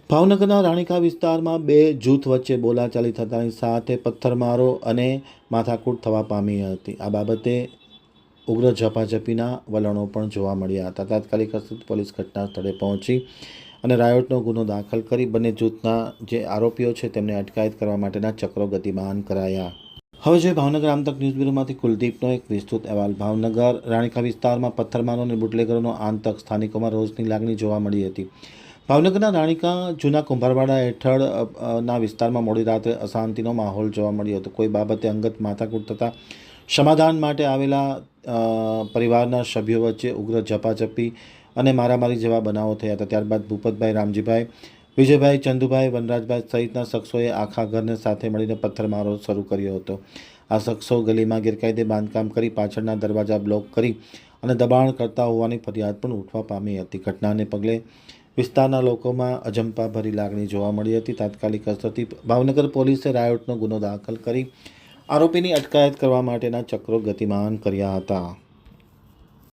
ભાવનગરના રાણીકા વિસ્તારમાં બે જૂથ વચ્ચે બોલાચાલી થતાની સાથે પથ્થરમારો અને માથાકૂટ થવા પામી હતી। આ બાબતે ઉગ્ર ઝપાઝપીના વલણો પણ જોવા મળ્યા હતા। તાત્કાલિક અસરથી પોલીસ ઘટના સ્થળે પહોંચી અને રાયોટનો ગુનો દાખલ કરી બંને જૂથના જે આરોપીઓ છે તેમને અટકાયત કરવા માટેના ચક્રો ગતિમાન કરાયા। હવે જોઈએ ભાવનગર આમતક ન્યૂઝ બ્યુરોમાંથી કુલદીપનો એક વિસ્તૃત અહેવાલ। ભાવનગર રાણીકા વિસ્તારમાં પથ્થરમારો અને બુટલેગરોનો આંતક સ્થાનિકોમાં રોષની લાગણી જોવા મળી હતી। ભાવનગરના રાણીકા જૂના કુંભારવાડા હેઠળ ના વિસ્તારમાં મોડી રાત્રે અશાંતિનો માહોલ જોવા મળ્યો હતો। કોઈ બાબતે અંગત માથાકૂટ થતાં સમાધાન માટે આવેલા પરિવારના સભ્યો વચ્ચે ઉગ્ર ઝપાઝપી અને મારામારી જેવા બનાવો થયા હતા। ત્યારબાદ ભૂપતભાઈ, રામજીભાઈ, વિજયભાઈ, ચંદુભાઈ, વનરાજભાઈ સહિતના શખ્સોએ આખા ઘરને સાથે મળીને પથ્થરમારો શરૂ કર્યો હતો। આ શખ્સો ગલીમાં ગેરકાયદે બાંધકામ કરી પાછળના દરવાજા બ્લોક કરી અને દબાણ કરતા હોવાની ફરિયાદ પણ ઉઠવા પામી હતી। ઘટનાને પગલે વિસ્તારના લોકોમાં અજંપાભરી લાગણી જોવા મળી હતી। તાત્કાલિક અસરથી ભાવનગર પોલીસે રાયોટનો ગુનો દાખલ કરી આરોપીની અટકાયત કરવા માટેના ચક્રો ગતિમાન કર્યા હતા।